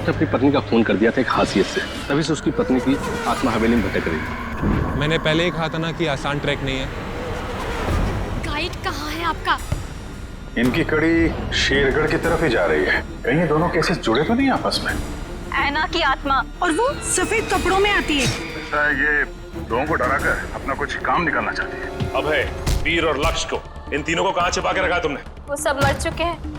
उसने अपनी पत्नी का खून कर दिया था एक हासियत से, तभी से उसकी पत्नी की आत्मा हवेली में भटक रही। मैंने पहले ही कहा था ना कि आसान ट्रैक नहीं है। गाइड कहाँ है आपका? इनकी कड़ी शेरगढ़ की तरफ ही जा रही है। कहीं ये दोनों केसेस जुड़े तो नहीं आपस में? ऐना की आत्मा, और वो सफेद कपड़ों में आती है। ऐसा है ये लोगों को डराकर अपना कुछ काम निकालना चाहती है। अब है वीर और लक्ष्य को, इन तीनों को कहाँ छिपा के रखा तुमने? वो सब मर चुके हैं।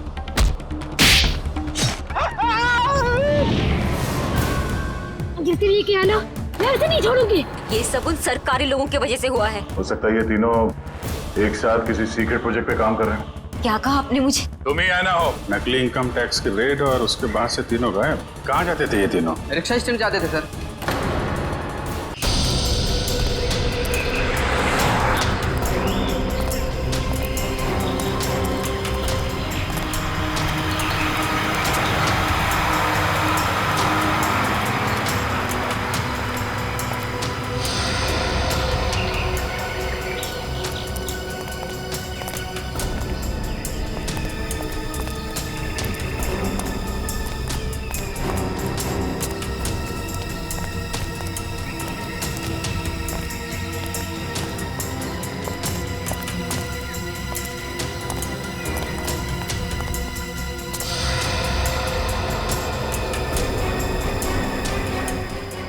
जिसके लिए किया ना, मैं उसे नहीं छोड़ूंगी। ये सब उन सरकारी लोगों की वजह से हुआ है। हो सकता है ये तीनों एक साथ किसी सीक्रेट प्रोजेक्ट पे काम कर रहे हैं। क्या कहा आपने मुझे? तुम ही आना हो। नकली इनकम टैक्स की रेड और उसके बाद से तीनों गायब। कहाँ जाते थे ये तीनों? रिक्शा स्टैंड जाते थे सर।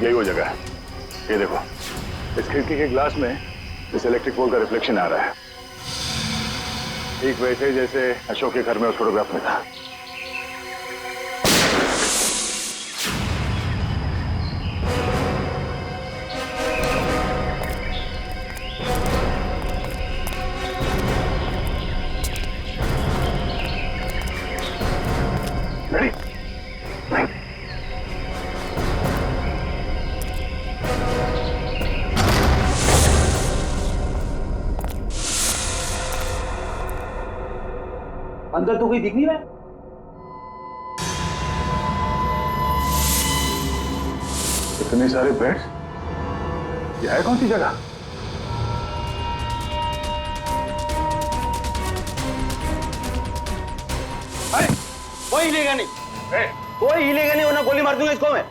यही वो जगह है। ये देखो, इस खिड़की के ग्लास में इस इलेक्ट्रिक पोल का रिफ्लेक्शन आ रहा है, ठीक वैसे जैसे अशोक के घर में उस फोटोग्राफ में था। अंदर तो कोई दिख नहीं रहा है। इतने सारे बेड्स, ये है कौन सी जगह? अरे कोई हिलेगा नहीं, कोई हिलेगा नहीं वरना गोली मार दूंगा इसको मैं।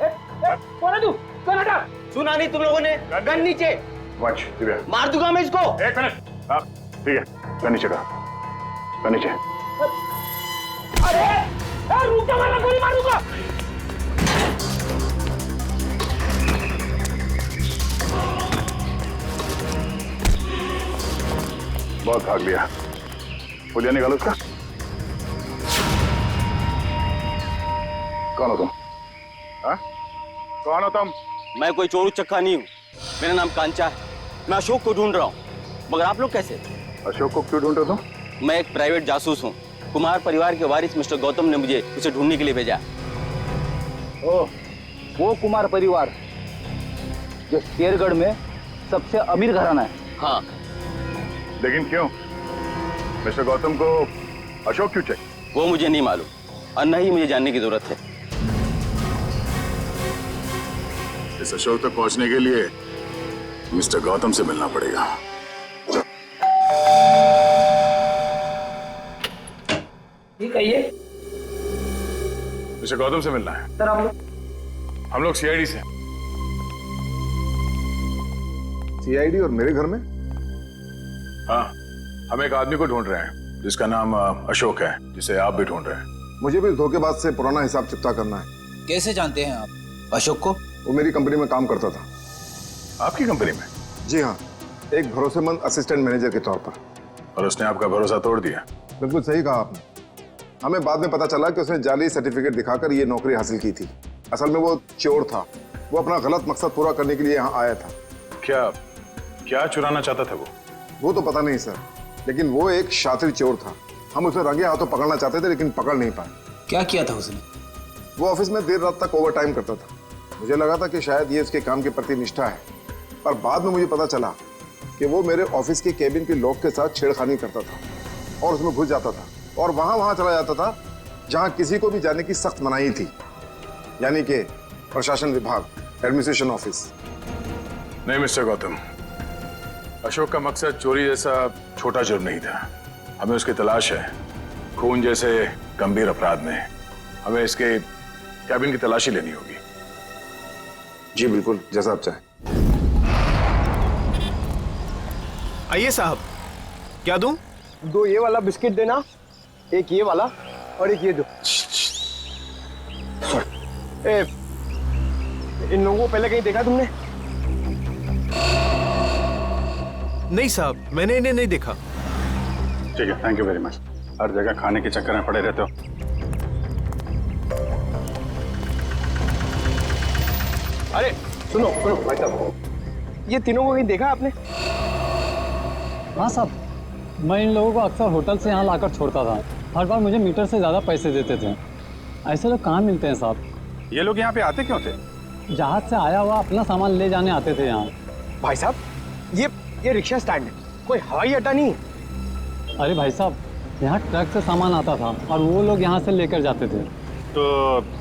कौन है तू? कौन हटा? सुना नहीं तुम लोगों ने? गन नीचे। वॉच दिव्या, मार दूंगा मैं इसको। एक मिनट। हाँ ठीक है, गन नीचे का, गन नीचे। अरे रुक जा वरना गोली मार दूंगा। बहुत भाग लिया, पुलिया निकालो उसका। कौन हो तुम? हाँ? कौन हो तुम? मैं कोई चोर उचक्का नहीं हूँ, मेरा नाम कांचा है। मैं अशोक को ढूंढ रहा हूँ, मगर आप लोग कैसे? अशोक को क्यों ढूंढ रहे हो तुम? मैं एक प्राइवेट जासूस हूँ। कुमार परिवार के वारिस मिस्टर गौतम ने मुझे उसे ढूंढने के लिए भेजा। ओह, वो कुमार परिवार जो शेरगढ़ में सबसे अमीर घराना है। हाँ। लेकिन क्यों? मिस्टर गौतम को अशोक क्यों चाहिए? वो मुझे नहीं मालूम और न ही मुझे जानने की जरूरत है। इस अशोक तक पहुंचने के लिए मिस्टर गौतम से मिलना पड़ेगा। ठीक है, ये मिस्टर गौतम से मिलना है। सर हम लोग सीआईडी से। सीआईडी और मेरे घर में? हाँ, हम एक आदमी को ढूंढ रहे हैं जिसका नाम अशोक है, जिसे आप भी ढूंढ रहे हैं। मुझे भी धोखेबाज से पुराना हिसाब चुकता करना है। कैसे जानते हैं आप अशोक को? वो मेरी कंपनी में काम करता था। आपकी कंपनी में? जी हाँ, एक भरोसेमंद असिस्टेंट मैनेजर के तौर पर। और उसने आपका भरोसा तोड़ दिया? बिल्कुल सही कहा आपने। हमें बाद में पता चला कि उसने जाली सर्टिफिकेट दिखाकर ये नौकरी हासिल की थी। असल में वो चोर था, वो अपना गलत मकसद पूरा करने के लिए यहाँ आया था। क्या क्या चुराना चाहता था वो तो पता नहीं सर, लेकिन वो एक शातिर चोर था। हम उसे रंगे हाथों पकड़ना चाहते थे लेकिन पकड़ नहीं पाए। क्या किया था उसने? वो ऑफिस में देर रात तक ओवर टाइम करता था। मुझे लगा था कि शायद ये उसके काम के प्रति निष्ठा है, पर बाद में मुझे पता चला कि वो मेरे ऑफिस के केबिन के लॉक के साथ छेड़खानी करता था और उसमें घुस जाता था और वहां चला जाता था जहां किसी को भी जाने की सख्त मनाही थी, यानी कि प्रशासन विभाग, एडमिनिस्ट्रेशन ऑफिस। नहीं मिस्टर गौतम, अशोक का मकसद चोरी जैसा छोटा जुर्म नहीं था। हमें उसकी तलाश है खून जैसे गंभीर अपराध में। हमें इसके कैबिन की तलाशी लेनी होगी। जी बिल्कुल, जैसा आप चाहें। आइए साहब, क्या दूं? 2 ये वाला बिस्किट देना, 1 ये वाला और 1 ये दो। ए, इन लोगों को पहले कहीं देखा तुमने? नहीं साहब, मैंने इन्हें नहीं देखा। ठीक है, थैंक यू वेरी मच। हर जगह खाने के चक्कर में पड़े रहते हो। अरे सुनो भाई साहब, ये तीनों को कहीं देखा आपने? हाँ साहब, मैं इन लोगों को अक्सर होटल से यहाँ लाकर छोड़ता था। हर बार मुझे मीटर से ज़्यादा पैसे देते थे। ऐसे लोग कहाँ मिलते हैं साहब? ये लोग यहाँ पे आते क्यों थे? जहाज से आया हुआ अपना सामान ले जाने आते थे यहाँ। भाई साहब, ये रिक्शा स्टैंड है, कोई हवाई अड्डा नहीं। अरे भाई साहब, यहाँ ट्रक से सामान आता था और वो लोग यहाँ से लेकर जाते थे। तो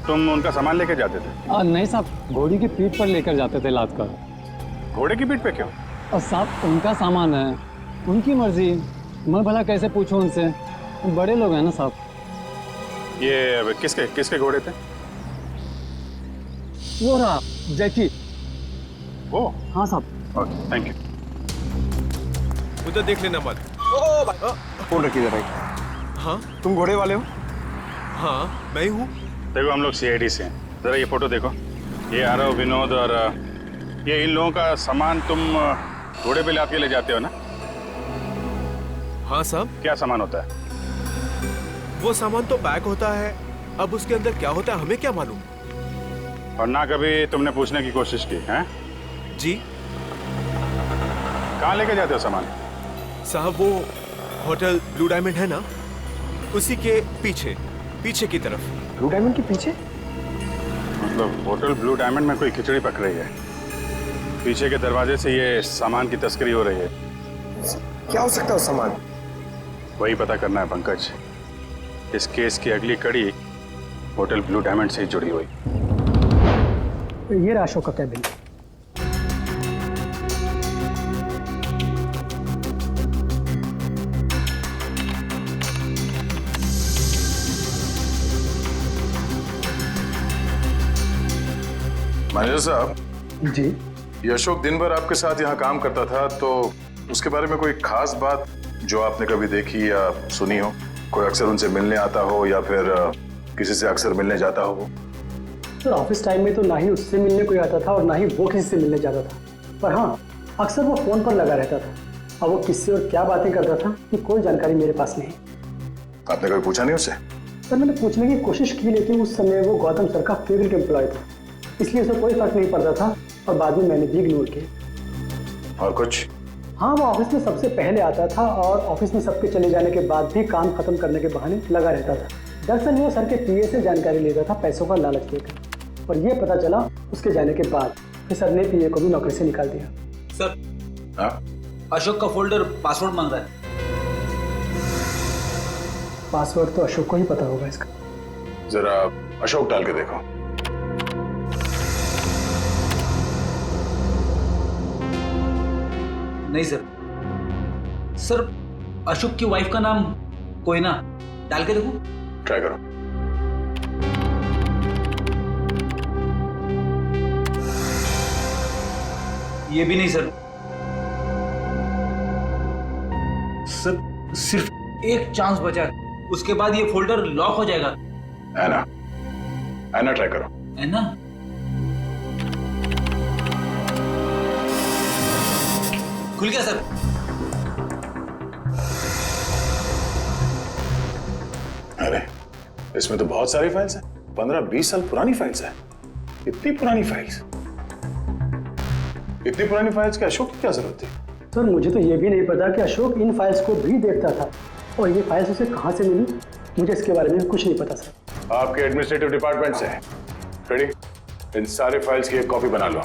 तुम उनका सामान लेके जाते थे? नहीं साहब, घोड़ी की पीठ पर लेकर जाते थे लाद कर। घोड़े की पीठ पे क्यों? और साहब उनका सामान है, उनकी मर्जी। मैं भला कैसे पूछूं उनसे, बड़े लोग हैं ना साहब। ये किसके घोड़े थे? वो रहा जैकी। वो? हाँ साहब। Okay, thank you. उधर देख लेना मत। फोन रखिए जरा। हाँ तुम घोड़े वाले हो? हाँ मैं ही हूँ। देखो हम लोग सीआईडी से हैं, जरा ये फोटो देखो। ये आरव, विनोद और ये इन लोगों का सामान तुम घोड़े पे लाद के ले जाते हो ना? हाँ साहब। क्या सामान होता है? वो सामान तो पैक होता है, अब उसके अंदर क्या होता है हमें क्या मालूम। और ना कभी तुमने पूछने की कोशिश की है? जी कहाँ लेके जाते हो सामान? साहब वो होटल ब्लू डायमंड है ना, उसी के पीछे की तरफ। ब्लू डायमंड के पीछे? मतलब होटल ब्लू डायमंड में कोई खिचड़ी पक रही है, पीछे के दरवाजे से ये सामान की तस्करी हो रही है। क्या हो सकता है उस सामान? वही पता करना है पंकज। इस केस की अगली कड़ी होटल ब्लू डायमंड से ही जुड़ी हुई। ये रहा अशोक का कैबिन। मैनेजर साहब जी ये अशोक दिन भर आपके साथ यहाँ काम करता था, तो उसके बारे में कोई खास बात जो आपने कभी देखी या सुनी हो? कोई अक्सर उनसे मिलने आता हो या फिर किसी से अक्सर मिलने जाता हो? सर ऑफिस टाइम में तो ना ही उससे मिलने कोई आता था और ना ही वो किसी से मिलने जाता था, पर हाँ अक्सर वो फोन पर लगा रहता था। अब वो किससे और क्या बातें करता था कि कोई जानकारी मेरे पास नहीं। आपने कभी पूछा नहीं उससे? सर मैंने पूछने की कोशिश की, लेकिन उस समय वो गौतम सर का फेवरेट एम्प्लॉय था, इसलिए उसे कोई फर्क नहीं पड़ता था और बाद में मैंने भी इग्नोर किया। और कुछ? हाँ वो ऑफिस में सबसे पहले आता था और ऑफिस में सबके चले जाने के बाद भी काम खत्म करने के बहाने लगा रहता था। दरअसल वो सर के पीए से जानकारी लेता था पैसों का लालच देकर, और ये पता चला उसके जाने के बाद कि सर ने पीए को भी नौकरी से निकाल दिया। सर हाँ? अशोक का फोल्डर पासवर्ड मांग रहा है। पासवर्ड तो अशोक को ही पता होगा इसका। जरा अशोक डाल के देखो। नहीं सर, सर अशोक की वाइफ का नाम कोयना, डाल के देखो। ट्राई करो। ये भी नहीं सर। सर सिर्फ एक चांस बचा है, उसके बाद ये फोल्डर लॉक हो जाएगा। ऐना ट्राई करो। ऐना? खुल गया सर। अरे इसमें तो बहुत सारी फाइल्स हैं, 15-20 साल पुरानी फाइल्स हैं। इतनी पुरानी फाइल्स? इतनी पुरानी फाइल्स के अशोक की क्या जरूरत थी? सर मुझे तो ये भी नहीं पता कि अशोक इन फाइल्स को भी देखता था, और ये फाइल्स उसे कहाँ से मिली मुझे इसके बारे में कुछ नहीं पता सर। आपके एडमिनिस्ट्रेटिव डिपार्टमेंट से रेडी, इन सारे फाइल्स की एक कॉपी बना लो।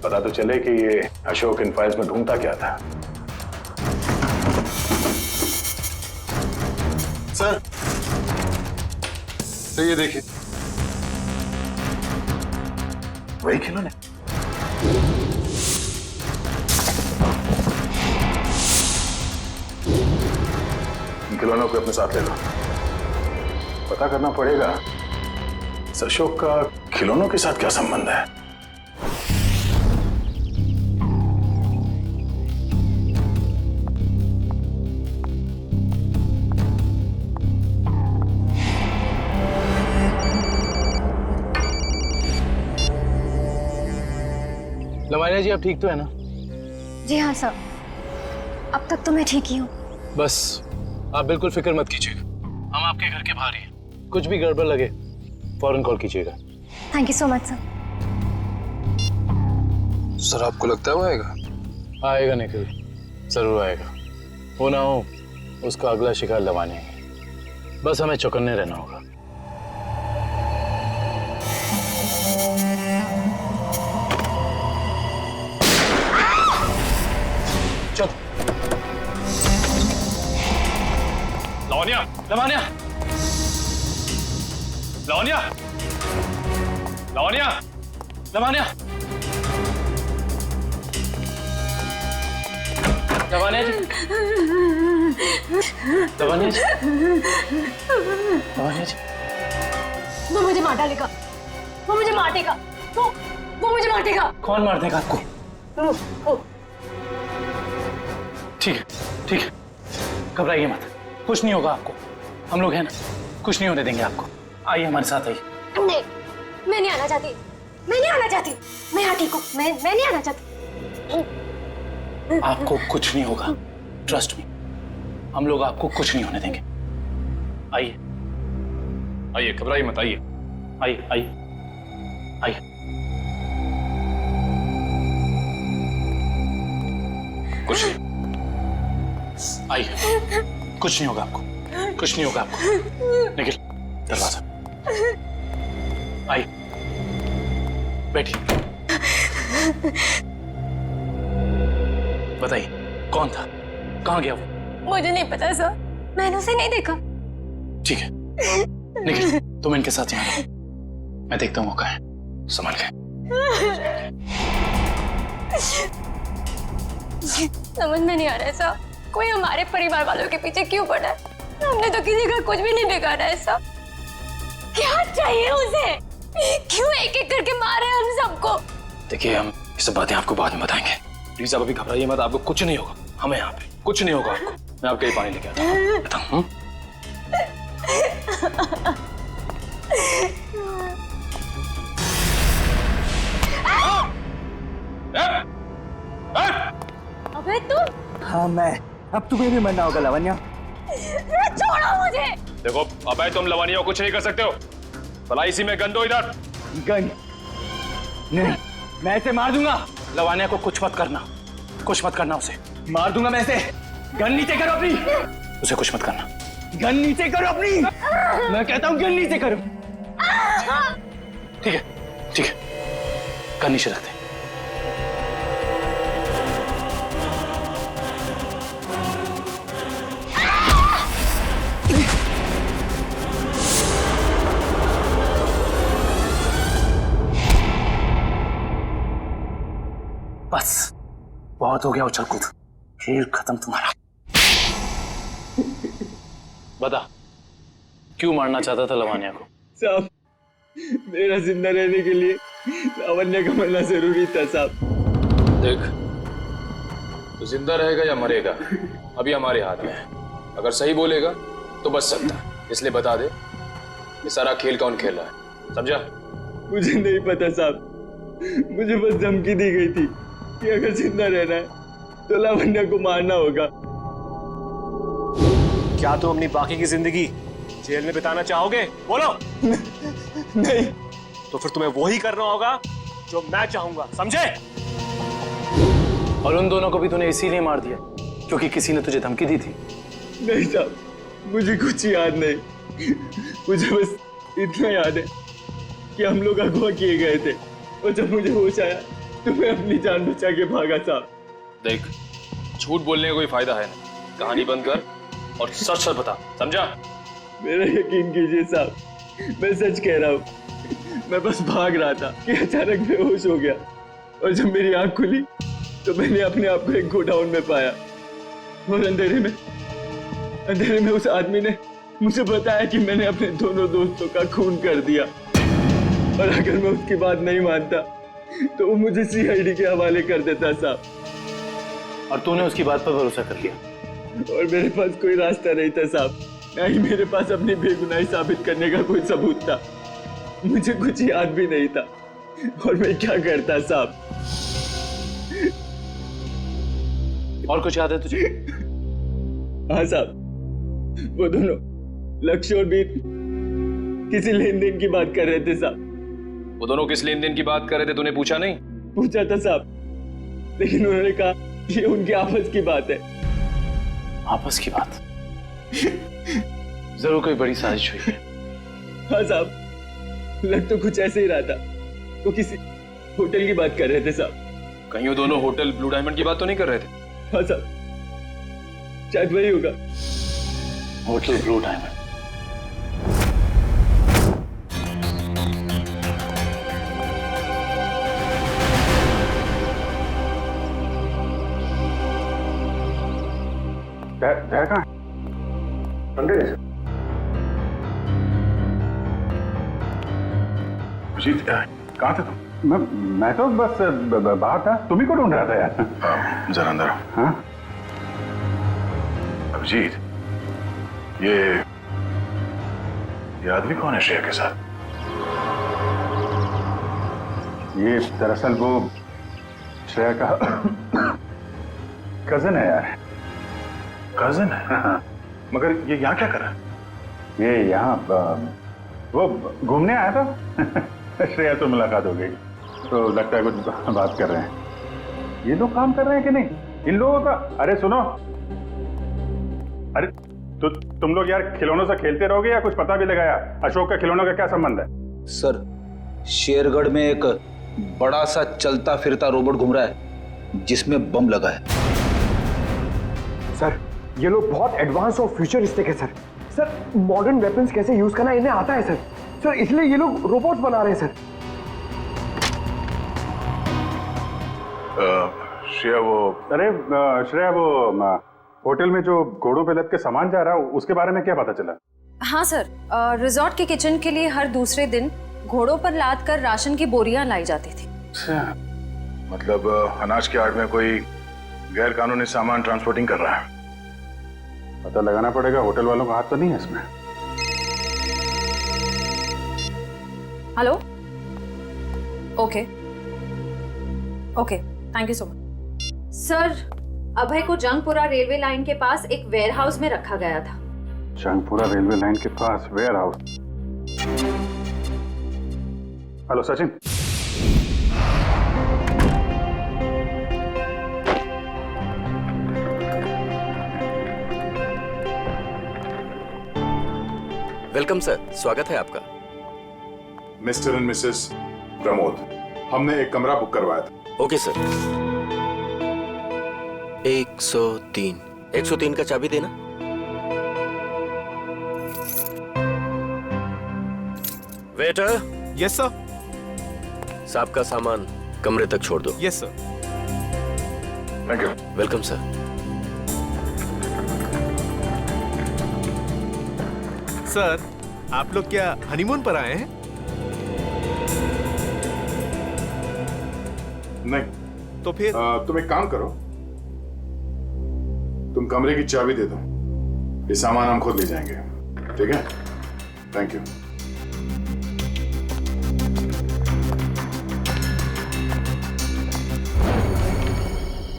पता तो चले कि ये अशोक इन फाइल्स में ढूंढता क्या था। सर तो ये देखिए, वही खिलौने। इन खिलौनों को अपने साथ ले लो। पता करना पड़ेगा इस अशोक का खिलौनों के साथ क्या संबंध है? लवानिया जी, आप ठीक तो है ना? जी हाँ सर, अब तक तो मैं ठीक ही हूँ। बस आप बिल्कुल फिक्र मत कीजिएगा, हम आपके घर के बाहर ही हैं। कुछ भी गड़बड़ लगे फौरन कॉल कीजिएगा। Thank you so much sir. Sir आपको लगता है वो आएगा? आएगा निखिल, जरूर आएगा। हो ना हो उसका अगला शिकार लवानिया है। बस हमें चौकन्ने रहना होगा। चल लवानिया, लवानिया, लवानिया, लवानिया, लवानिया, लवानिया जी, लवानिया जी, लवानिया जी। वो मुझे मार डालेगा, वो मुझे मार देगा, वो मुझे मार देगा। कौन मार देगा आपको? ठीक है, ठीक है, घबराइए मत, कुछ नहीं होगा आपको। हम लोग हैं ना, कुछ नहीं होने देंगे आपको। आइए हमारे साथ आइए। नहीं, मैं नहीं आना चाहती, मैं नहीं आना चाहती, मैं यहाँ ठीक हूँ, मैं नहीं आना चाहती। आपको कुछ नहीं होगा, ट्रस्ट मी, हम लोग आपको कुछ नहीं होने देंगे। आइए आइए, घबराइए मत, आइए। आइए आइए आइए। कुछ नहीं, आइए, कुछ नहीं होगा आपको, कुछ नहीं होगा आपको। निखिल, दरवाजा। आइए, बैठिए। बताइए कौन था, कहाँ गया वो? मुझे नहीं पता सर, मैंने उसे नहीं देखा। ठीक है निखिल, तुम इनके साथ यहाँ रहो, मैं देखता हूँ वो कहाँ है। संभाल के। समझ में नहीं आ रहा है सर, कोई हमारे परिवार वालों के पीछे क्यों पड़ा है? हमने तो किसी का कुछ भी नहीं बिगाड़ा है सर। क्या चाहिए उसे? क्यों एक एक करके मारे हम सबको? देखिए, हम ये सब बातें आपको बाद में बताएंगे। प्लीज आप अभी घबराइए मत, आपको कुछ नहीं होगा। हमें यहाँ पे कुछ नहीं होगा आपको। मैं आपके लिए पानी लेके आता हूँ। बताऊँ? अबे तुम? हाँ मैं, अब तुम्हें भी मरना होगा लवन्या। छोड़ो मुझे। देखो अबे, तुम लवानिया को कुछ नहीं कर सकते हो। भला इसी में गन दो इधर। गन नहीं, मैं इसे मार दूंगा। लवानिया को कुछ मत करना, कुछ मत करना उसे। मार दूंगा मैं इसे। गन नीचे करो अपनी। उसे कुछ मत करना। गन नीचे करो अपनी। मैं कहता हूँ गन नीचे करो। ठीक है, ठीक है, गन नीचे रखते। बस बहुत हो गया उछल कूद, खेल खत्म तुम्हारा। बता, क्यों मारना चाहता था लवानिया को? साहब, मेरा जिंदा रहने के लिए लावण्या का मरना जरूरी था साहब। देख, तो जिंदा रहेगा या मरेगा अभी हमारे हाथ में है। अगर सही बोलेगा तो बच सकता है, इसलिए बता दे ये सारा खेल कौन खेल रहा है, समझा? मुझे नहीं पता साहब, मुझे बस धमकी दी गई थी कि अगर जिंदा रहना है तो लावण्या को मारना होगा। क्या तुम अपनी बाकी की जिंदगी जेल में बिताना चाहोगे? बोलो। नहीं। तो फिर तुम्हें वही करना होगा जो मैं चाहूंगा, समझे? और उन दोनों को भी तूने इसीलिए मार दिया क्योंकि किसी ने तुझे धमकी दी थी? नहीं साहब, मुझे कुछ याद नहीं। मुझे बस इतना याद है कि हम लोग अगवा किए गए थे और जब मुझे होश आया तो मैं अपनी जान बचा के भागा साहब। देख, झूठ बोलने का कोई फायदा है नहीं, कहानी बंद कर और सच सच बता, समझा? मेरा यकीन कीजिए साहब, मैं सच कह रहा हूँ। मैं बस भाग रहा था कि अचानक बेहोश हो गया और जब मेरी आंख खुली तो मैंने अपने आप को एक गोडाउन में पाया और अंधेरे में उस आदमी ने मुझे बताया कि मैंने अपने दोनों दोस्तों का खून कर दिया। और अगर मैं उसकी बात नहीं मानता तो वो मुझे सीआईडी के हवाले कर देता साहब। और तूने उसकी बात पर भरोसा कर लिया? और मेरे पास कोई रास्ता नहीं था साहब, ना ही मेरे पास अपनी बेगुनाही साबित करने का कोई सबूत था। मुझे कुछ याद भी नहीं था और मैं क्या करता साहब। और कुछ याद है तुझे? हाँ साहब, वो दोनों लक्ष्य और वीर किसी लेन देन की बात कर रहे थे साहब। वो दोनों किस लेन देन की बात कर रहे थे, तूने पूछा नहीं? पूछा था साहब, लेकिन उन्होंने कहा ये उनकी आपस की बात है। आपस की बात? जरूर कोई बड़ी साजिश हुई है। हाँ साहब, लग तो कुछ ऐसे ही रहा था। वो किसी होटल की बात कर रहे थे साहब। कहीं वो दोनों होटल ब्लू डायमंड की बात तो नहीं कर रहे थे? हाँ साहब, शायद वही होगा। Hotel blue diamond. कहाँ है? अंदर है। अभिजीत, कहाँ थे तुम? मैं तो बस बाहर था। तुम ही को ढूंढ रहा था यार। जरा अंदर। हाँ अभिजीत, ये आदमी कौन है श्रेया के साथ? ये दरअसल वो श्रेया का कजन है यार। कजन है? हाँ। मगर ये यहाँ क्या कर रहा है? ये यहाँ वो घूमने आया था। श्रेया तो मुलाकात हो गई, तो लगता है कुछ बात कर रहे हैं। ये लोग काम कर रहे हैं कि नहीं इन लोगों का? अरे सुनो, अरे तो तुम लोग यार खिलौनों से खेलते रहोगे या कुछ पता भी लगाया? अशोक का खिलौनों का क्या संबंध है? सर, शेरगढ़ में एक बड़ा सा चलता फिरता रोबोट घूम रहा है जिसमें बम लगा है। सर, ये लोग बहुत एडवांस और फ्यूचरिस्टिक है सर। सर, मॉडर्न वेपन्स कैसे यूज करना इन्हें आता है सर। सर, इसलिए ये लोग रोबोट्स बना रहे हैं सर। श्रेया वो होटल में जो घोड़ों पे लद के सामान जा रहा है, उसके बारे में क्या पता चला? हाँ सर, रिजॉर्ट के किचन के लिए हर दूसरे दिन घोड़ों पर लाद कर राशन की बोरियां लाई जाती थी। मतलब अनाज के आड़ में कोई गैर कानूनी सामान ट्रांसपोर्टिंग कर रहा है। पता लगाना पड़ेगा, होटल वालों का हाथ तो नहीं है इसमें। Hello, okay, thank you so much. Sir, Abhay को जंगपुरा रेलवे लाइन के पास एक वेयरहाउस में रखा गया था। जंगपुरा रेलवे लाइन के पास warehouse? Hello Sachin. Welcome sir, स्वागत है आपका। मिस्टर एंड मिसेस प्रमोद, हमने एक कमरा बुक करवाया था। Okay sir. 103 का चाबी देना। वेटर। Yes sir. साहब का सामान कमरे तक छोड़ दो। Yes sir. Thank you. Welcome sir. Sir, आप लोग क्या हनीमून पर आए हैं? नहीं। तो फिर तुम एक काम करो, तुम कमरे की चाबी दे दो, ये सामान हम खुद ले जाएंगे। ठीक है? Thank you.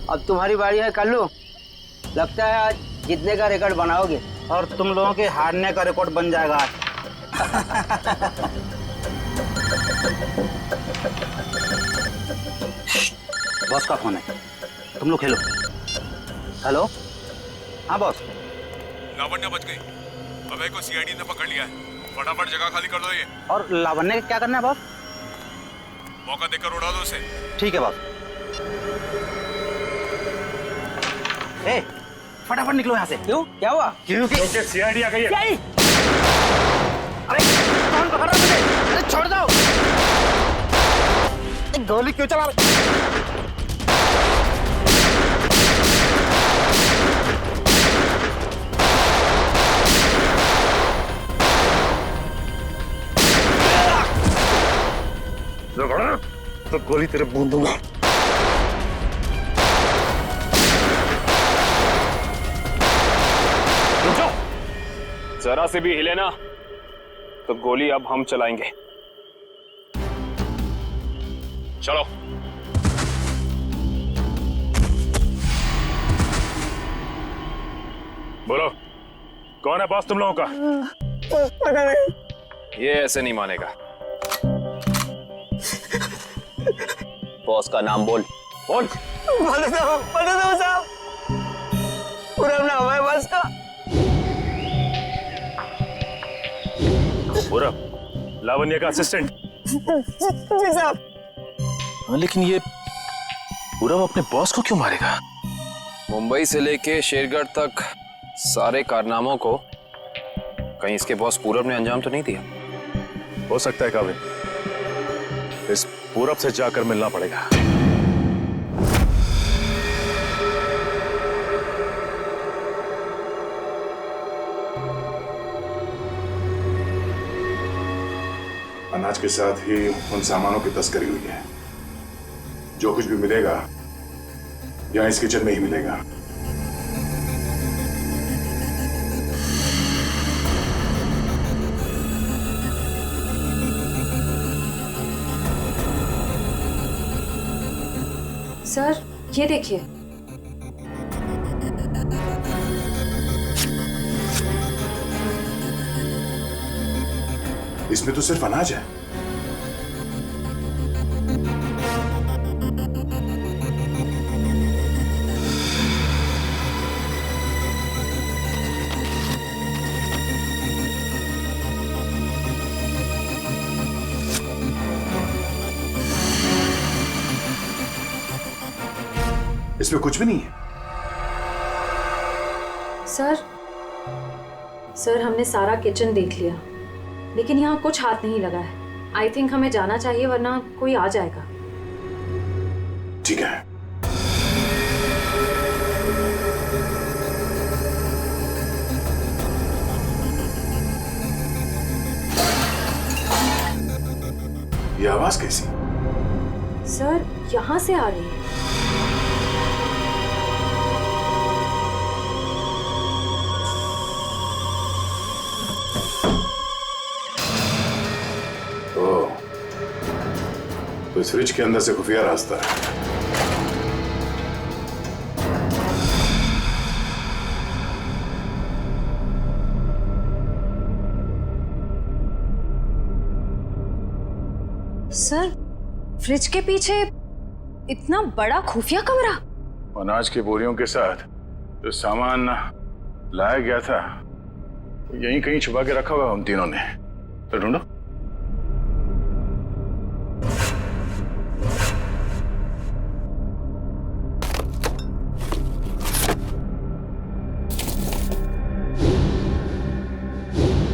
अब तुम्हारी बारी है कल्लू। लगता है आज जीतने का रिकॉर्ड बनाओगे और तुम लोगों के हारने का रिकॉर्ड बन जाएगा आज। बॉस का फोन है, तुम लोग खेलो। हेलो, हाँ बॉस। लावण्य बच गई, अभय को सीआईडी ने पकड़ लिया है। फटाफट जगह खाली कर दो। ये और लावण्य का क्या करना है बॉस? मौका देकर उड़ा दो उसे। ठीक है बॉस। ए, फटाफट निकलो यहाँ से। क्यों, क्या हुआ? क्योंकि सीआईडी आ गई है। अरे कौन पकड़ रहा है मुझे? अरे छोड़ दो। गोली क्यों चला रहे? तो गोली तेरे मुंह दूंगा। रुक जाओ, जरा से भी हिले ना तो गोली अब हम चलाएंगे। चलो। बोलो, कौन है बॉस तुम लोगों का? पता नहीं। ये ऐसे नहीं मानेगा। बॉस का नाम बोल। बोल। बता दो साहब, पूरा नाम है बॉस का। पूरा लावण्य का असिस्टेंट। जी साहब। हाँ, लेकिन ये पूरब अपने बॉस को क्यों मारेगा? मुंबई से लेके शेरगढ़ तक सारे कारनामों को कहीं इसके बॉस पूरब ने अंजाम तो नहीं दिया? हो सकता है काबिल, इस पूरब से जाकर मिलना पड़ेगा। अनाज के साथ ही उन सामानों की तस्करी हुई है। जो कुछ भी मिलेगा यहाँ इस किचन में ही मिलेगा। सर ये देखिए, इसमें तो सिर्फ अनाज है। इसमें कुछ भी नहीं है। सर हमने सारा किचन देख लिया, लेकिन यहाँ कुछ हाथ नहीं लगा है। आई थिंक हमें जाना चाहिए, वरना कोई आ जाएगा। ठीक है। ये आवाज कैसी? सर यहाँ से आ रही है। तो इस फ्रिज के अंदर से खुफिया रास्ता है। सर फ्रिज के पीछे इतना बड़ा खुफिया कमरा? अनाज की बोरियों के साथ जो सामान लाया गया था यहीं कहीं छुपा के रखा हुआ उन तीनों ने। तो ढूंढो।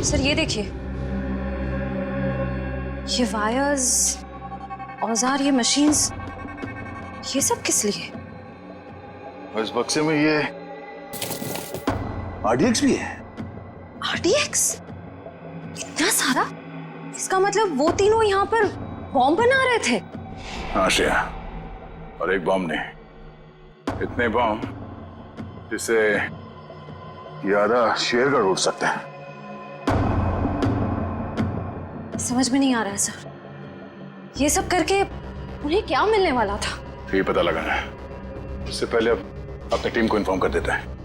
सर ये देखिए, ये वायर्स, औजार, ये मशीन्स, ये सब किस लिए? इस बक्से में ये RDX भी है। RDX? इतना सारा? इसका मतलब वो तीनों यहाँ पर बॉम्ब बना रहे थे? हाँ श्रेया, और एक बॉम्ब नहीं, इतने बॉम्ब जिससे ये आधा शेरगढ़ उड़ सकता है। समझ में नहीं आ रहा है सर, ये सब करके उन्हें क्या मिलने वाला था? ये पता लगाना है। उससे पहले अब अपनी टीम को इन्फॉर्म कर देता है।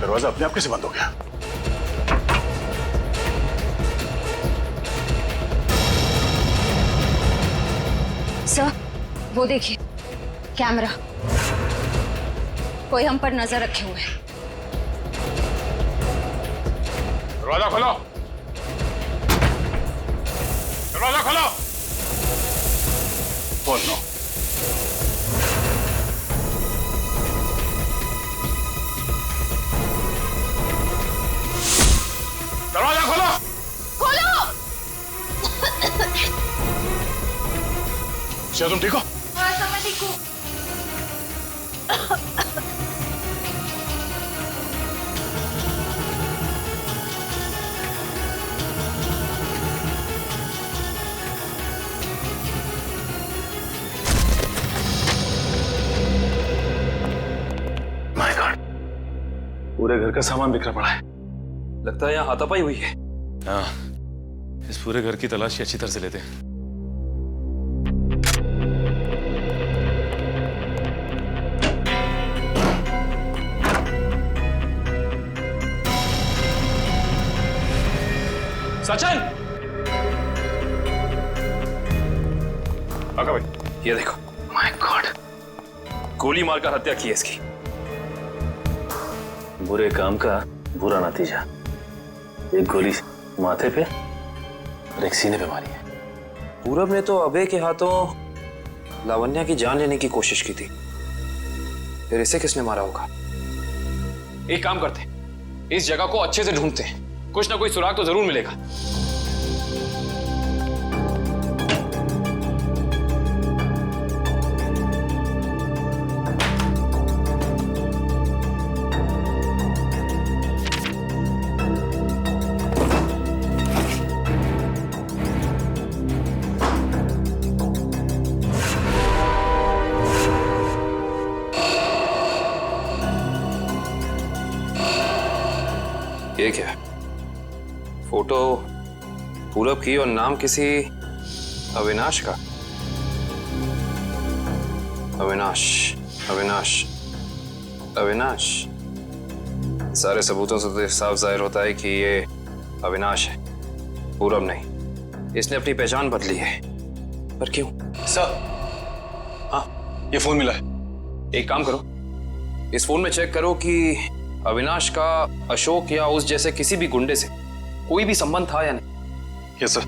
दरवाजा अपने आप कैसे बंद हो गया? सर वो देखिए, कैमरा, कोई हम पर नजर रखे हुए है। दरवाजा खोलो, दरवाजा खोलो। बोलो। दरवाजा खोलो। खोलो। क्या तुम ठीक हो? हाँ सर मैं ठीक हूँ। पूरे घर का सामान बिखरा पड़ा है। लगता है यहाँ हाथापाई हुई है। हाँ, इस पूरे घर की तलाशी अच्छी तरह से लेते हैं। सचिन! आका भाई, ये देखो। माय गॉड, गोली मारकर हत्या की है इसकी। बुरे काम का बुरा नतीजा। एक गोली माथे पे और एक सीने पे मारी है। पूरब ने तो अभय के हाथों लावण्या की जान लेने की कोशिश की थी, फिर इसे किसने मारा होगा? एक काम करते हैं, इस जगह को अच्छे से ढूंढते हैं, कुछ ना कोई सुराग तो जरूर मिलेगा। ये क्या है? फोटो पूरब की और नाम किसी अविनाश का। अविनाश, अविनाश, अविनाश। सारे सबूतों से तो साफ जाहिर होता है कि ये अविनाश है, पूरब नहीं। इसने अपनी पहचान बदली है, पर क्यों? सर, हाँ, ये फोन मिला है। एक काम करो, इस फोन में चेक करो कि अविनाश का अशोक या उस जैसे किसी भी गुंडे से कोई भी संबंध था या नहीं। Yes sir.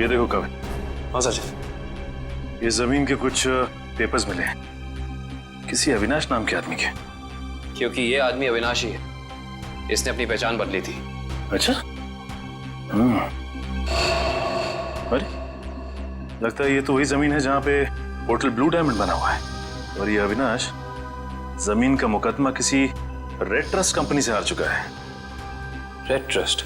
ये देखो कविन। हाँ सर। ये जमीन के कुछ पेपर्स मिले हैं, किसी अविनाश नाम के आदमी के। क्योंकि ये आदमी अविनाश ही है, इसने अपनी पहचान बदली थी। अच्छा। अरे, लगता है ये तो वही जमीन है जहां पे होटल ब्लू डायमंड बना हुआ है, और ये अविनाश जमीन का मुकदमा किसी रेड ट्रस्ट कंपनी से हार चुका है। Red trust?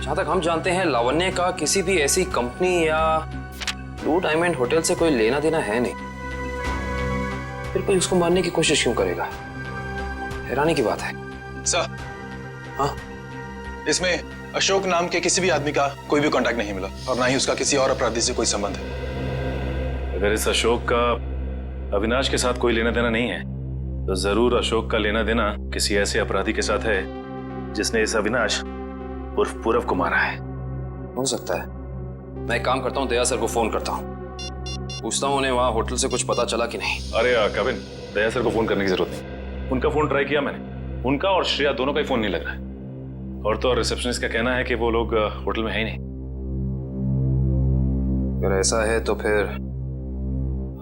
जहां तक हम जानते हैं लावण्य का किसी भी ऐसी कंपनी या ब्लू डायमंड होटल से कोई लेना देना है नहीं, फिर कोई उसको मारने की कोशिश क्यों करेगा? हैरानी की बात है। सर, हाँ, इसमें अशोक नाम के किसी भी आदमी का कोई भी कांटेक्ट नहीं मिला, और ना ही उसका किसी और अपराधी से कोई संबंध है। अगर इस अशोक का अविनाश के साथ कोई लेना देना नहीं है, तो जरूर अशोक का लेना देना किसी ऐसे अपराधी के साथ है जिसने इस अविनाश उर्फ पूरब को मारा है। हो सकता है। मैं एक काम करता हूँ, दया सर को फोन करता हूँ, पूछता हूँ उन्हें वहां होटल से कुछ पता चला कि नहीं। अरे कविन, दया सर को फोन करने की जरूरत नहीं। उनका फोन ट्राई किया मैंने, उनका और श्रेया दोनों का ही फोन नहीं लग रहा है। और तो और रिसेप्शनिस्ट का कहना है कि वो लोग होटल में है ही नहीं। अगर ऐसा है तो फिर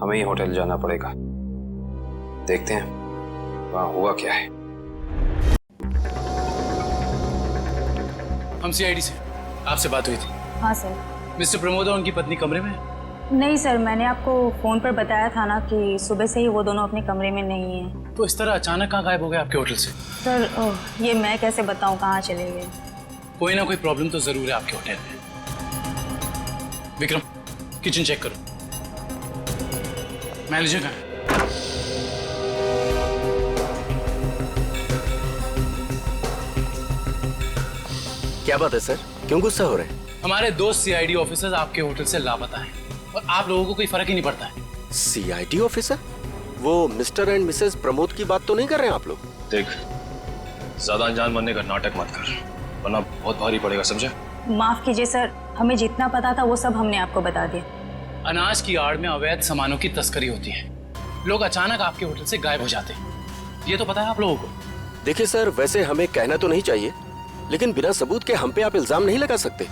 हमें ही होटल जाना पड़ेगा, देखते हैं वहां हुआ क्या है। हम सीआईडी से, आपसे बात हुई थी। हाँ सर। मिस्टर प्रमोद और उनकी पत्नी कमरे में? नहीं सर, मैंने आपको फोन पर बताया था ना कि सुबह से ही वो दोनों अपने कमरे में नहीं है। तो इस तरह अचानक कहाँ गायब हो गए आपके होटल से? सर ये मैं कैसे बताऊं कहाँ चले गए। कोई ना कोई प्रॉब्लम तो जरूर है आपके होटल में। विक्रम, किचन चेक करो। मैनेजर कहाँ है? क्या बात है सर, क्यों गुस्सा हो रहे हैं? हमारे दो सीआईडी ऑफिसर्स आपके होटल से लापता हैं और आप लोगों को कोई फर्क ही नहीं पड़ता है। CID officer? वो मिस्टर एंड मिसेस प्रमोद की बात तो नहीं कर रहे हैं आप लोग? देख, ज्यादा अनजान बनने का नाटक मत कर, वरना बहुत भारी पड़ेगा, समझे? माफ कीजिए सर, हमें जितना पता था वो सब हमने आपको बता दिया। अनाज की आड़ में अवैध सामानों की तस्करी होती है, लोग अचानक आपके होटल से गायब हो जाते हैं, ये तो पता है आप लोगों को। देखिए सर, वैसे हमें कहना तो नहीं चाहिए, लेकिन बिना सबूत के हम पे आप इल्जाम नहीं लगा सकते।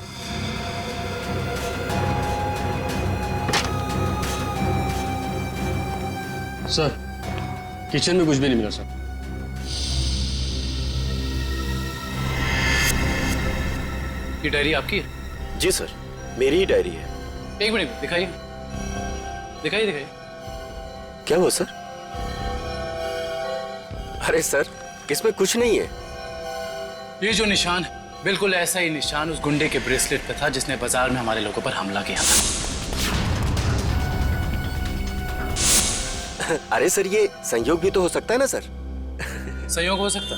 सर, किचन में कुछ भी नहीं मिला सर। ये डायरी आपकी है? जी सर, मेरी ही डायरी है। एक मिनट दिखाइए, दिखाइए दिखाइए। क्या हुआ सर? अरे सर, इसमें कुछ नहीं है। ये जो निशान बिल्कुल ऐसा ही निशान उस गुंडे के ब्रेसलेट पे था जिसने बाजार में हमारे लोगों पर हमला किया था। अरे सर, ये संयोग भी तो हो सकता है ना सर? संयोग हो सकता।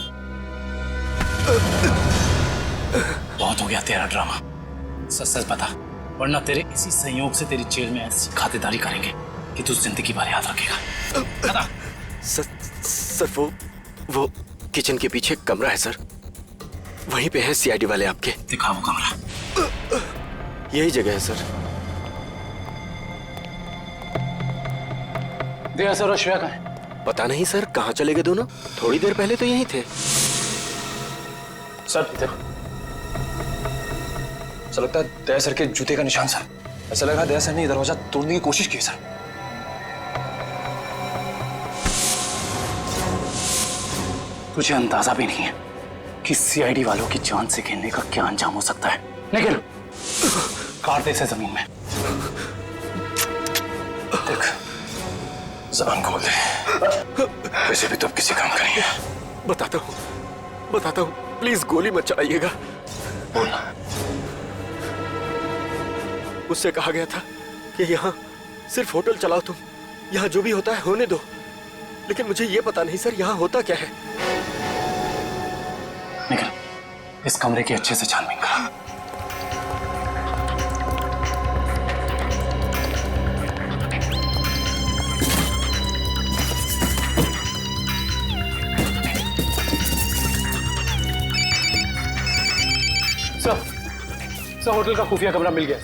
बहुत हो गया तेरा ड्रामा, सच सच बता, वरना तेरे इसी संयोग से तेरी जेल में ऐसी खातिरदारी करेंगे कि तू जिंदगी भर याद रखेगा। बता। सर वो किचन के पीछे कमरा है सर, वहीं पे है सीआईडी वाले आपके। दिखाओ कमरा। यही जगह है सर। दया सर और श्रेया कहाँ है? पता नहीं सर, कहाँ चले गए दोनों? थोड़ी देर पहले तो यहीं थे। सर इधर। सर लगता है दया सर के जूते का निशान सर। ऐसा लग रहा है दया सर ने दरवाजा तोड़ने की कोशिश की सर। तुझे अंदाजा भी नहीं है कि सीआईडी वालों की जान से खेलने का क्या अंजाम हो सकता है। निकल, काट दे इसे जमीन में। देख, जबान खोल दे, वैसे भी तो अब किसी काम करेंगे। बताता हूँ, प्लीज गोली मत चलाइएगा। बोलना। उससे कहा गया था कि यहाँ सिर्फ होटल चलाओ तुम, यहाँ जो भी होता है होने दो। लेकिन मुझे ये पता नहीं सर, यहाँ होता क्या है। निकल, इस कमरे की अच्छे से छानबीन कर। सर, होटल का खुफिया कमरा मिल गया।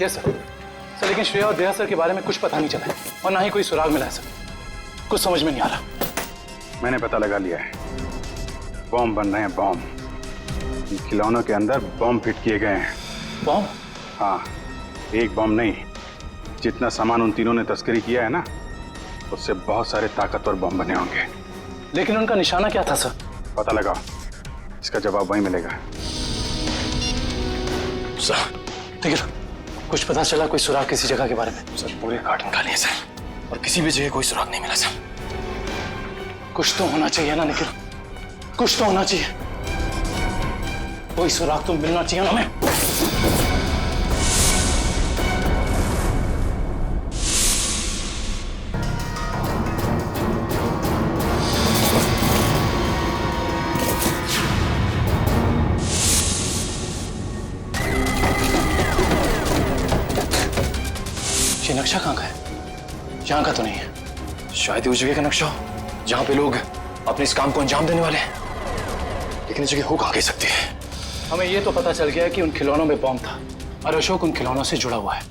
Yes sir. लेकिन श्रेया और दया सर के बारे में कुछ पता नहीं चला है और ना ही कोई सुराग मिला है सर। कुछ समझ में नहीं आ रहा। मैंने पता लगा लिया है, बॉम्ब बन रहे हैं, बॉम्ब। इन खिलौनों के अंदर बॉम्ब फिट किए गए हैं। बॉम्ब? हाँ, एक बॉम्ब नहीं, जितना सामान उन तीनों ने तस्करी किया है ना, उससे बहुत सारे ताकतवर बॉम्ब बने होंगे। लेकिन उनका निशाना क्या था सर? पता लगाओ, इसका जवाब वहीं मिलेगा। सर ठीक है, कुछ पता चला कोई सुराग किसी जगह के बारे में? सर पूरे कार्टन खाली है सर, और किसी भी जगह कोई सुराग नहीं मिला सर। कुछ तो होना चाहिए ना निखिल, कुछ तो होना चाहिए। कोई सुराग तो मिलना चाहिए ना हमें। ये नक्शा कहाँ का है? यहाँ का तो नहीं है। शायद उस जगह का नक्शा हो जहाँ पे लोग अपने इस काम को अंजाम देने वाले हैं, लेकिन इस जगह हो कहाँ कह सकती है। हमें ये तो पता चल गया कि उन खिलौनों में बॉम्ब था और अशोक उन खिलौनों से जुड़ा हुआ है।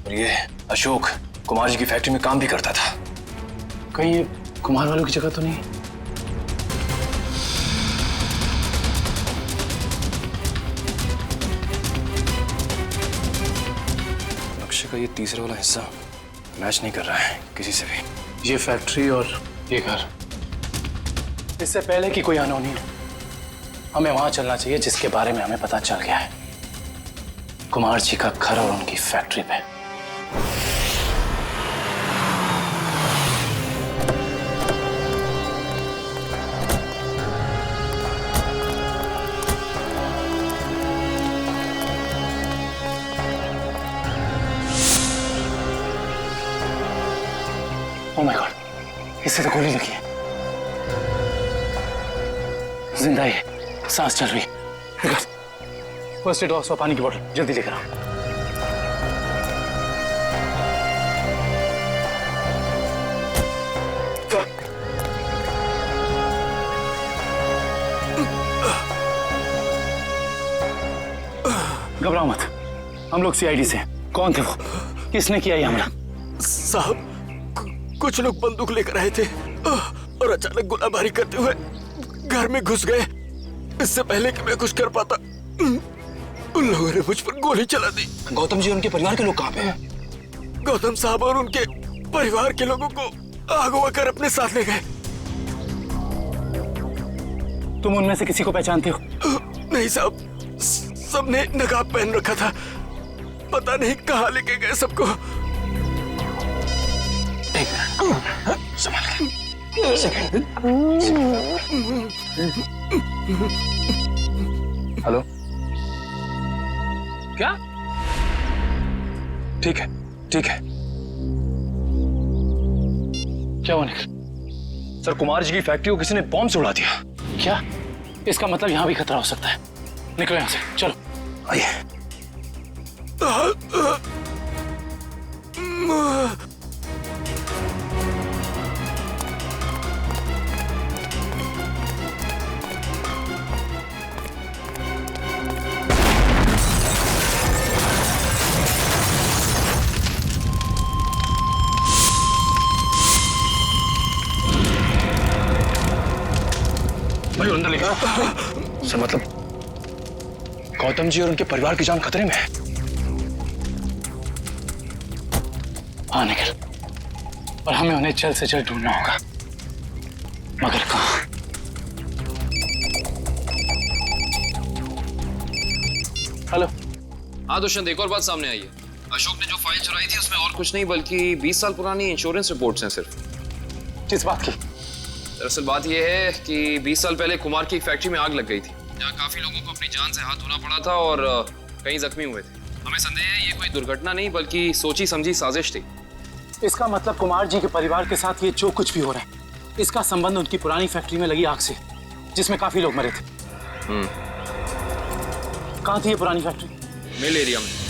और ये अशोक कुमार जी की फैक्ट्री में काम भी करता था। कहीं ये कुमार वालों की जगह तो नहीं? नक्शे का ये तीसरा वाला हिस्सा मैच नहीं कर रहा है किसी से भी। ये फैक्ट्री और ये घर, इससे पहले कि कोई अनहोनी हो, हमें वहां चलना चाहिए जिसके बारे में हमें पता चल गया है, कुमार जी का घर और उनकी फैक्ट्री पे। ओह माय गॉड, इससे तो गोली लगी है। जिंदा है, सांस चल रही है। फर्स्ट एड बॉक्स और पानी की बोतल जल्दी लेकर आओ। घबराओ मत, हम लोग सीआईडी से। कौन थे वो? किसने किया ये हमला? साहब, कुछ लोग बंदूक लेकर आए थे और अचानक गोलाबारी करते हुए घर में घुस गए। इससे पहले कि मैं कुछ कर पाता, उन लोगों ने मुझ पर गोली चला दी। गौतम जी और उनके परिवार के लोग कहाँ पे हैं? गौतम साहब और उनके परिवार के लोगों को अगवा कर अपने साथ ले गए। तुम उनमें से किसी को पहचानते हो? नहीं साहब, सबने नकाब पहन रखा था, पता नहीं कहाँ लेके गए सबको। संभाल के। हेलो, क्या? ठीक है, ठीक है। क्या हुआ निखिल? सर, कुमार जी की फैक्ट्री को किसी ने बॉम्ब से उड़ा दिया। क्या? इसका मतलब यहाँ भी खतरा हो सकता है। निकलो यहाँ से, चलो। आइए। भाई अंदर लेकर सर, मतलब गौतम जी और उनके परिवार की जान खतरे में है। हाँ निखिल, और हमें उन्हें जल्द से जल्द ढूंढना होगा, मगर कहाँ? हेलो। हाँ दुष्यंत, एक और बात सामने आई है। अशोक ने जो फाइल चुराई थी उसमें और कुछ नहीं बल्कि 20 साल पुरानी इंश्योरेंस रिपोर्ट्स हैं सिर्फ। किस बात की? दरअसल बात यह है कि 20 साल पहले कुमार की एक फैक्ट्री में आग लग गई थी, जहाँ काफी लोगों को अपनी जान से हाथ धोना पड़ा था और कई जख्मी हुए थे। हमें संदेह है ये कोई दुर्घटना नहीं बल्कि सोची समझी साजिश थी। इसका मतलब कुमार जी के परिवार के साथ ये जो कुछ भी हो रहा है, इसका संबंध उनकी पुरानी फैक्ट्री में लगी आग से, जिसमें काफी लोग मरे थे। कहाँ थी ये पुरानी फैक्ट्री? मिल एरिया में।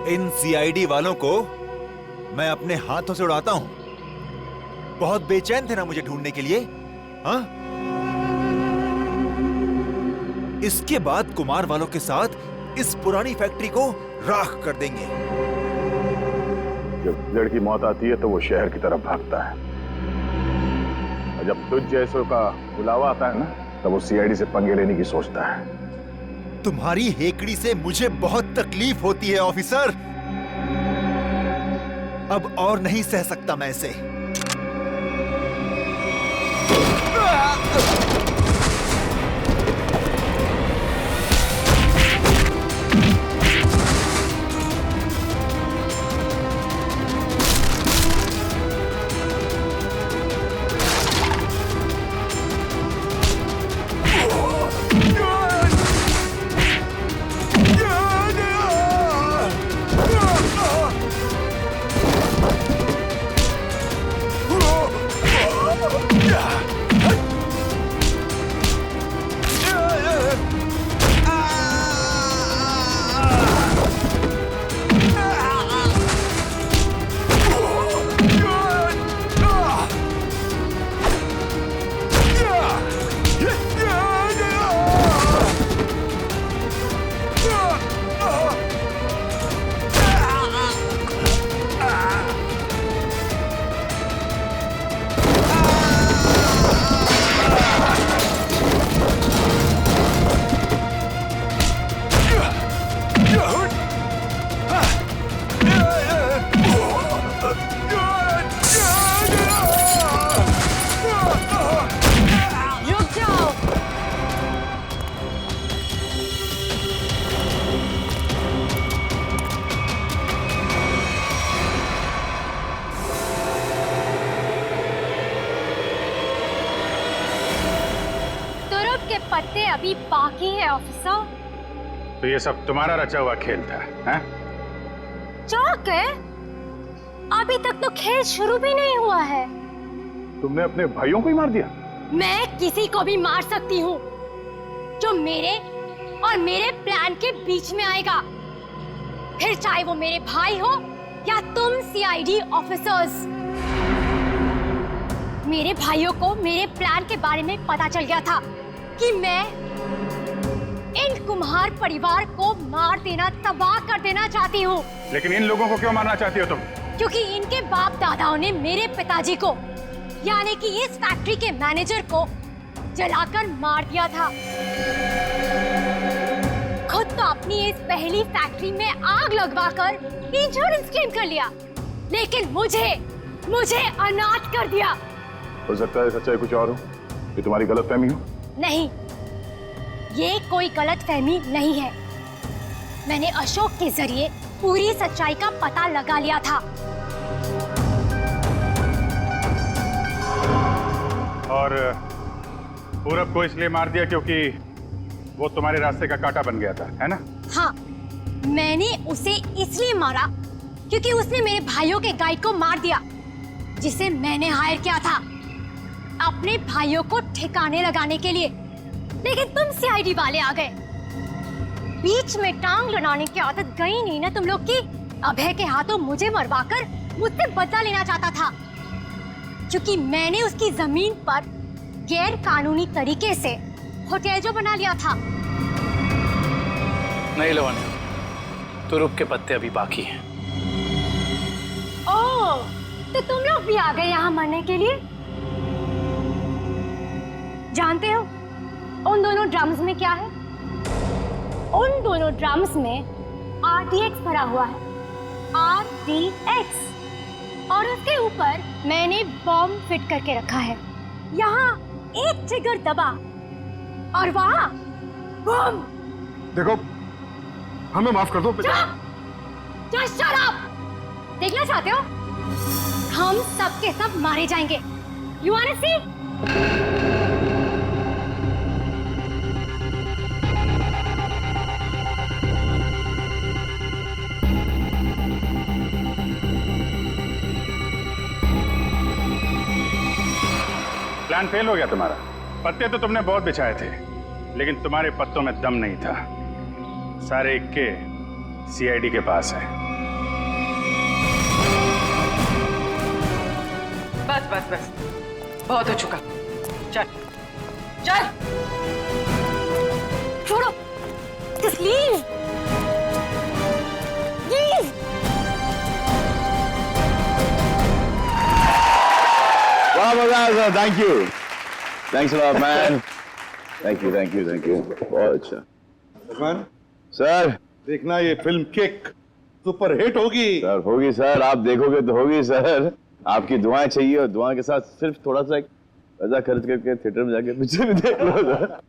इन सीआईडी वालों को मैं अपने हाथों से उड़ाता हूं। बहुत बेचैन थे ना मुझे ढूंढने के लिए, हाँ? इसके बाद कुमार वालों के साथ इस पुरानी फैक्ट्री को राख कर देंगे। जब लड़की मौत आती है तो वो शहर की तरफ भागता है, और जब तुझ जैसों का बुलावा आता है ना, तब वो सीआईडी से पंगे लेने की सोचता है। तुम्हारी हेकड़ी से मुझे बहुत तकलीफ होती है ऑफिसर। अब और नहीं सह सकता मैं इसे। पत्ते अभी बाकी है ऑफिसर। तो ये सब तुम्हारा रचा हुआ खेल था, हैं? चौक है, अभी तक तो खेल शुरू भी नहीं हुआ है। तुमने अपने भाइयों को ही मार दिया? मैं किसी को भी मार सकती हूँ जो मेरे और मेरे प्लान के बीच में आएगा, फिर चाहे वो मेरे भाई हो या तुम सीआईडी ऑफिसर्स। मेरे भाइयों को मेरे प्लान के बारे में पता चल गया था कि मैं इन कुम्हार परिवार को मार देना, तबाह कर देना चाहती हूँ। लेकिन इन लोगों को क्यों मारना चाहती हो तुम? क्योंकि इनके बाप दादाओं ने मेरे पिताजी को, यानी कि इस फैक्ट्री के मैनेजर को जलाकर मार दिया था। खुद तो अपनी इस पहली फैक्ट्री में आग लगवाकर इंश्योरेंस क्लेम कर लिया, लेकिन मुझे अनाथ कर दिया। हो सकता है सच्चाई कुछ और हो, ये तुम्हारी गलतफहमी हो। नहीं, ये कोई गलतफहमी नहीं है। मैंने अशोक के जरिए पूरी सच्चाई का पता लगा लिया था। और पूरब को इसलिए मार दिया क्योंकि वो तुम्हारे रास्ते का कांटा बन गया था, है ना? हाँ, मैंने उसे इसलिए मारा क्योंकि उसने मेरे भाइयों के गाइड को मार दिया, जिसे मैंने हायर किया था अपने भाइयों को ठिकाने लगाने के लिए। लेकिन तुम सीआईडी वाले आ गए, बीच में टांग लड़ाने की आदत गई नहीं ना तुम लोग की। अभय के हाथों मुझे मरवाकर मुझसे बदला लेना चाहता था, क्योंकि मैंने उसकी जमीन पर गैर कानूनी तरीके से होटल जो बना लिया था। नहीं लवनी, तुरुप के पत्ते अभी बाकी हैं। ओह, तो तुम लोग भी आ गए यहाँ मरने के लिए? जानते हो उन दोनों ड्रम्स में क्या है? उन दोनों ड्रम्स में RTX भरा हुआ है, RTX, और उसके ऊपर मैंने बॉम्ब फिट करके रखा है। यहाँ एक ट्रिगर दबा और वहाँ बॉम्ब। देखो, हमें माफ कर दो। Just shut up! देखना चाहते हो? हम सब के सब मारे जाएंगे। You wanna see? Plan fail हो गया तुम्हारा। पत्ते तो तुमने बहुत बिछाए थे, लेकिन तुम्हारे पत्तों में दम नहीं था। सारे इक्के सीआईडी के पास है। बस बस बस, बहुत हो चुका। चल चल, छोड़ो, just leave. Leave. वाह मजा, thank you, thanks a lot man, thank you thank you thank you, बहुत अच्छा। भगवान सर, देखना ये फिल्म किक सुपर हिट होगी। सर होगी सर, आप देखोगे तो होगी सर। आपकी दुआएं चाहिए, और दुआ के साथ सिर्फ थोड़ा सा पैसा खर्च करके थिएटर में जाके पिक्चर भी देख लो सर।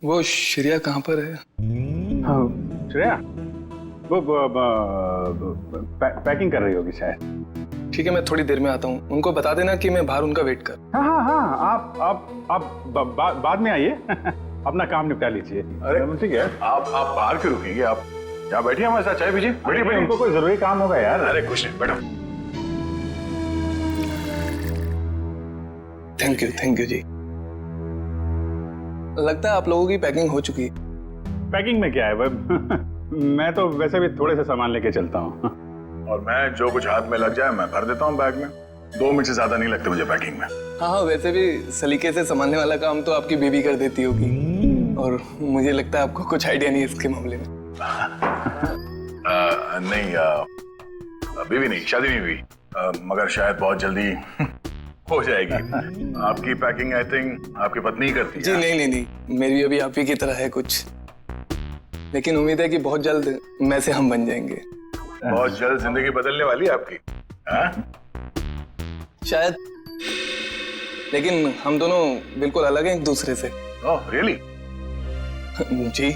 वो श्रेया कहाँ पर है? हाँ, श्रेया वो पैकिंग कर रही होगी शायद। ठीक है, मैं थोड़ी देर में आता हूँ। उनको बता देना कि मैं बाहर उनका वेट कर। हाँ हाँ हाँ, आप बाद में आइए। अपना काम निपटा लीजिए। अरे ठीक है, आप बाहर क्यों रुकेंगे? आप यहाँ बैठिए, हमारे साथ चाय पीजिए। बैठिए बैठिए, उनको कोई जरूरी काम होगा यार। अरे कुछ नहीं, बैठो। थैंक यू जी। लगता है आप लोगों की पैकिंग हो चुकी है। पैकिंग में क्या है? मैं तो वैसे भी थोड़े से सामान लेके चलता हूँ। और मैं जो कुछ हाथ में लग जाए मैं भर देता हूँ बैग में। 2 मिनट से ज्यादा नहीं लगते मुझे पैकिंग में। हाँ, वैसे भी सलीके से संभालने वाला काम तो आपकी बेबी कर देती होगी, और मुझे लगता है आपको कुछ आइडिया नहीं है इसके मामले में। नहीं, बेबी नहीं, शादी नहीं हुई, मगर शायद बहुत जल्दी हो जाएगी। आपकी पैकिंग आई थिंक आपकी पत्नी ही करती है। जी नहीं, मेरी अभी आप ही की तरह है कुछ, लेकिन उम्मीद है कि बहुत जल्द मैं से हम बन जाएंगे। बहुत जल्द जिंदगी बदलने वाली है आपकी। हाँ? लेकिन हम दोनों बिल्कुल अलग हैं एक दूसरे से। Oh really? जी,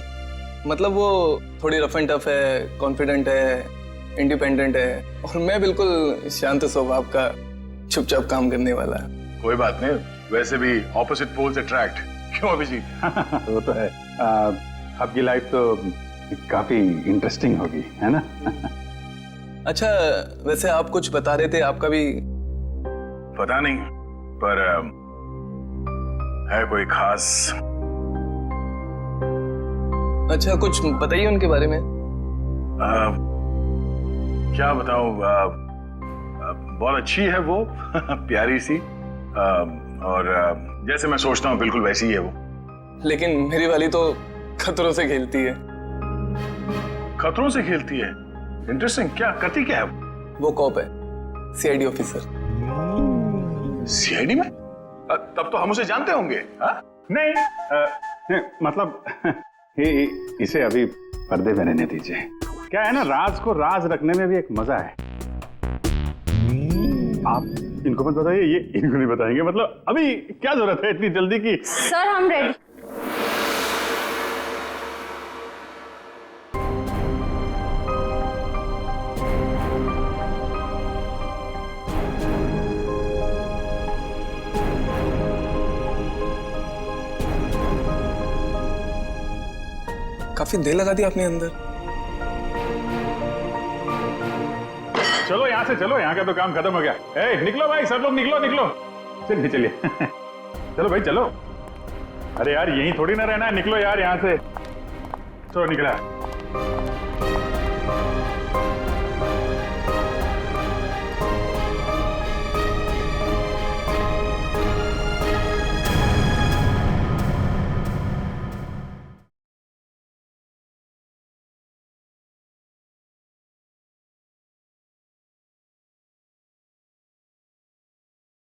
मतलब वो थोड़ी रफ एंड टफ है, कॉन्फिडेंट है, इंडिपेंडेंट है, और मैं बिल्कुल शांत स्वभाव का, चुपचाप काम करने वाला। कोई बात नहीं, वैसे भी ऑपोजिट पोल्स अट्रैक्ट, क्यों अभिजीत? वो तो है। आपकी लाइफ तो काफी इंटरेस्टिंग होगी, है ना? अच्छा, वैसे आप कुछ बता रहे थे, आपका भी? पता नहीं, पर है कोई खास? अच्छा, कुछ बताइए उनके बारे में। क्या बताऊं, बहुत अच्छी है वो, प्यारी सी, और जैसे मैं सोचता हूँ बिल्कुल वैसी ही है वो। लेकिन मेरी वाली तो खतरों से खेलती है। खतरों से खेलती है? इंटरेस्टिंग। क्या करती क्या है वो? कॉप है, सीआईडी ऑफिसर। सीआईडी में? तब तो हम उसे जानते होंगे। नहीं, मतलब इसे अभी पर्दे में रहने दीजिए। क्या है ना, राज को राज रखने में भी एक मजा है। आप इनको मत बताइए, ये इनको नहीं बताएंगे। मतलब अभी क्या जरूरत है इतनी जल्दी की? सर हम रेडी। काफी देर लगा दी आपने अंदर। चलो यहाँ से चलो, यहाँ का तो काम खत्म हो गया। ए, निकलो भाई, सब लोग निकलो निकलो। चलिए चलिए चलो भाई चलो। अरे यार यहीं थोड़ी ना रहना है, निकलो यार यहाँ से। चलो निकला।